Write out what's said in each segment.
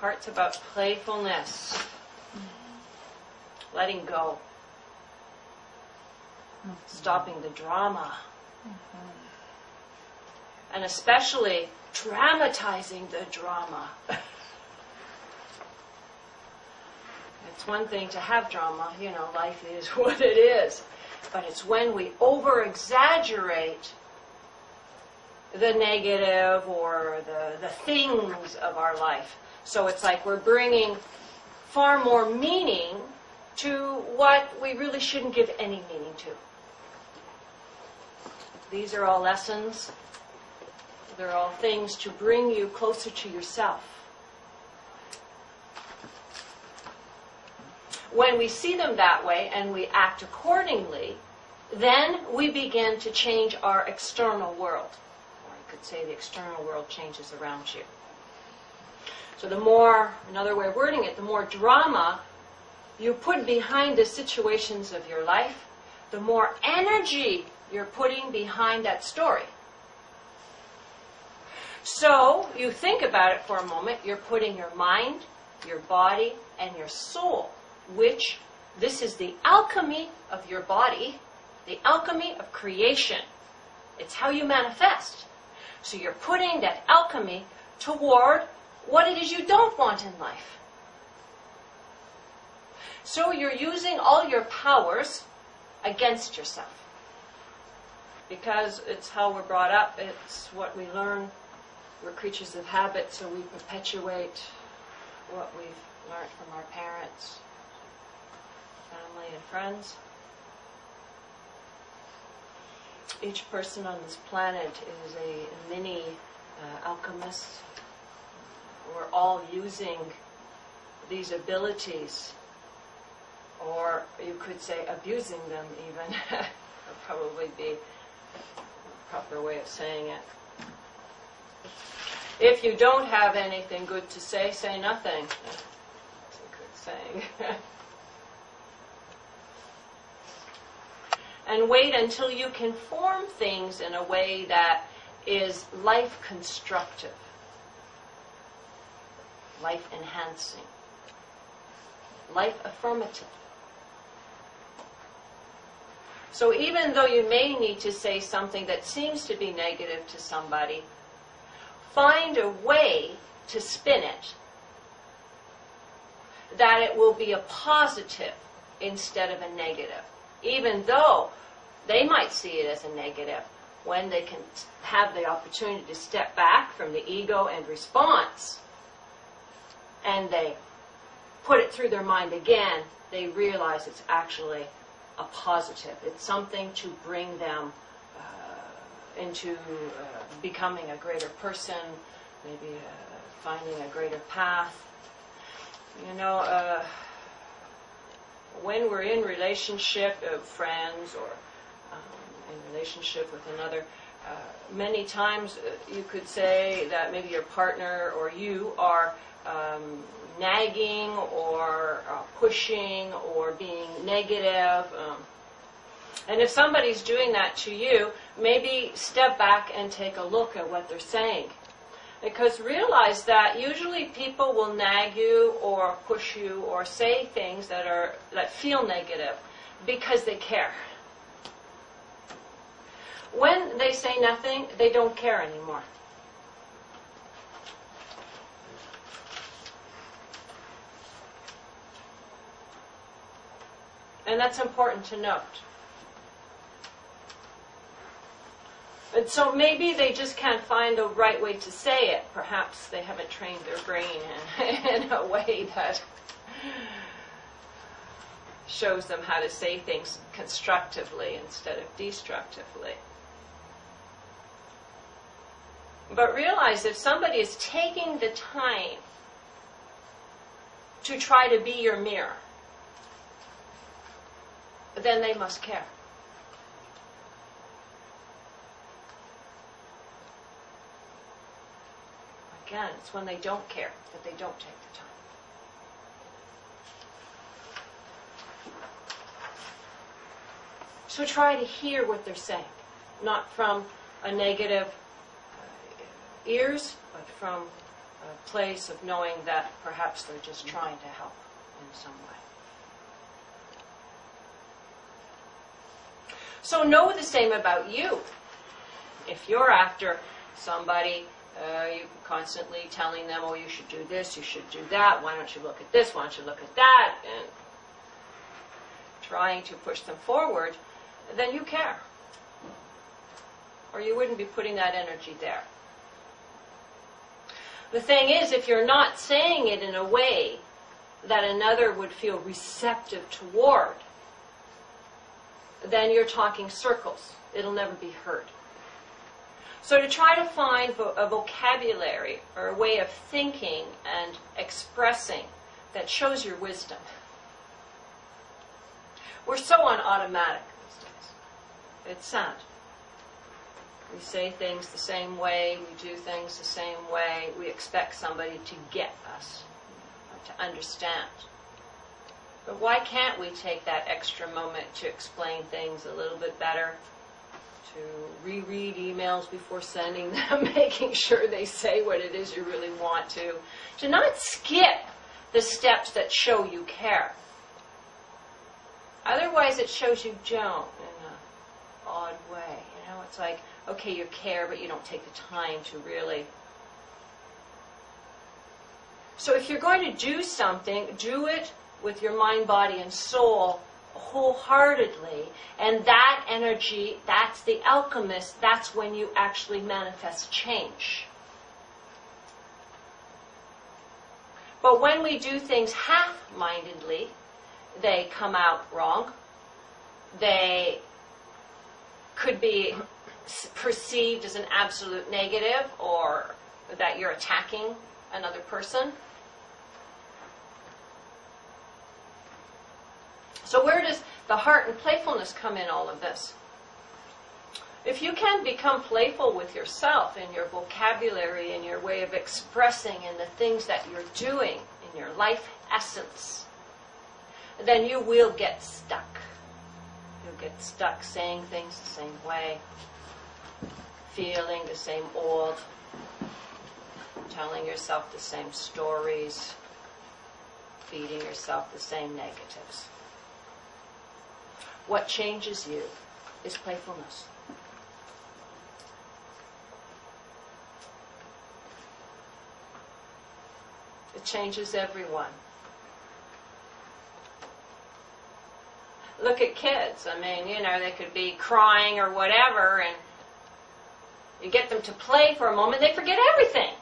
part's about playfulness. Letting go. Stopping the drama. And especially dramatizing the drama. It's one thing to have drama, life is what it is. But it's when we over-exaggerate the negative or the things of our life. So it's like we're bringing far more meaning to what we really shouldn't give any meaning to. These are all lessons. They're all things to bring you closer to yourself. When we see them that way and we act accordingly, then we begin to change our external world. Or I could say the external world changes around you. So the more, another way of wording it, the more drama you put behind the situations of your life, the more energy you're putting behind that story. So you think about it for a moment. You're putting your mind, your body, and your soul, which this is the alchemy of your body, the alchemy of creation. It's how you manifest. So you're putting that alchemy toward what it is you don't want in life. So you're using all your powers against yourself. Because it's how we're brought up, it's what we learn. We're creatures of habit, so we perpetuate what we've learned from our parents, family, and friends. Each person on this planet is a mini alchemist. We're all using these abilities, or you could say abusing them even. Would probably be a proper way of saying it. If you don't have anything good to say, say nothing. That's a good saying. And wait until you can form things in a way that is life constructive, life enhancing, life affirmative. So even though you may need to say something that seems to be negative to somebody, find a way to spin it that it will be a positive instead of a negative. Even though they might see it as a negative, when they can have the opportunity to step back from the ego and response, and they put it through their mind again, they realize it's actually a positive. It's something to bring them into becoming a greater person, maybe finding a greater path. When we're in relationship of friends or in relationship with another, many times you could say that maybe your partner or you are nagging or pushing or being negative. And if somebody's doing that to you, maybe step back and take a look at what they're saying. Because realize that usually people will nag you or push you or say things that feel negative because they care. When they say nothing, they don't care anymore. And that's important to note. And so maybe they just can't find the right way to say it. Perhaps they haven't trained their brain in a way that shows them how to say things constructively instead of destructively. But realize if somebody is taking the time to try to be your mirror, then they must care. Again, it's when they don't care that they don't take the time. So try to hear what they're saying, not from a negative ears, but from place of knowing that perhaps they're just trying to help in some way. So know the same about you. If you're after somebody, you're constantly telling them, oh, you should do this, you should do that, why don't you look at this, why don't you look at that, and trying to push them forward, then you care. Or you wouldn't be putting that energy there. The thing is, if you're not saying it in a way that another would feel receptive toward, then you're talking circles. It'll never be heard. So to try to find a vocabulary or a way of thinking and expressing that shows your wisdom. We're so on automatic these days. It's sad. We say things the same way, we do things the same way, we expect somebody to get us, to understand. But why can't we take that extra moment to explain things a little bit better, to reread emails before sending them, making sure they say what it is you really want to not skip the steps that show you care. Otherwise it shows you don't in an odd way. You know, it's like, okay, you care, but you don't take the time to really. So if you're going to do something, do it with your mind, body, and soul wholeheartedly. And that energy, that's the alchemist, that's when you actually manifest change. But when we do things half-mindedly, they come out wrong. They could be perceived as an absolute negative, or that you're attacking another person. So where does the heart and playfulness come in all of this? If you can become playful with yourself in your vocabulary, in your way of expressing, in the things that you're doing, in your life essence, then you will get stuck. You'll get stuck saying things the same way, feeling the same old, telling yourself the same stories, feeding yourself the same negatives. What changes you is playfulness. It changes everyone. Look at kids. I mean, you know, they could be crying or whatever, and you get them to play for a moment, they forget everything.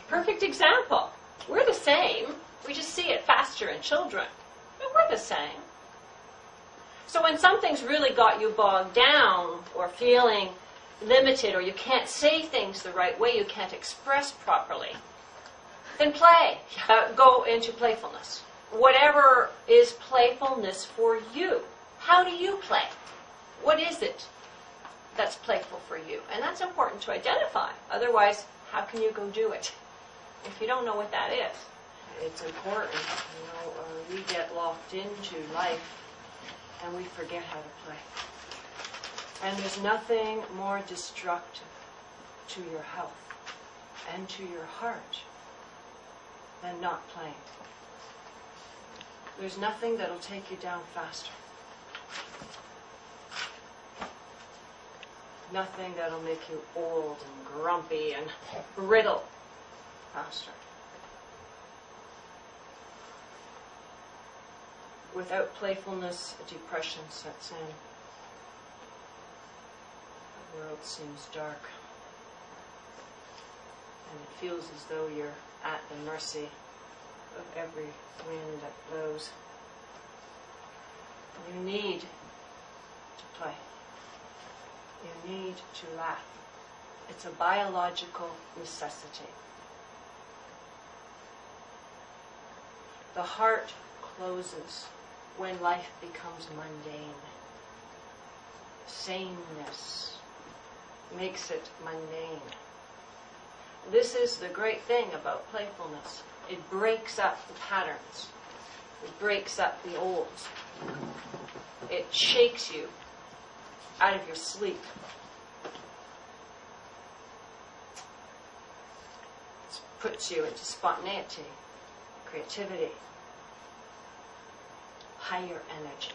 Perfect example. We're the same. We just see it faster in children. But we're the same. So when something's really got you bogged down or feeling limited, or you can't say things the right way, you can't express properly, then play. Go into playfulness. Whatever is playfulness for you. How do you play? What is it that's playful for you? And that's important to identify. Otherwise, how can you go do it if you don't know what that is? It's important. You know, we get locked into life and we forget how to play. And there's nothing more destructive to your health and to your heart than not playing. There's nothing that'll take you down faster. Nothing that'll make you old and grumpy and brittle faster. Without playfulness, depression sets in. The world seems dark. And it feels as though you're at the mercy of every wind that blows. You need to play. You need to laugh. It's a biological necessity. The heart closes when life becomes mundane. Sameness makes it mundane. This is the great thing about playfulness. It breaks up the patterns. It breaks up the old. It shakes you out of your sleep. It's puts you into spontaneity, creativity, higher energy.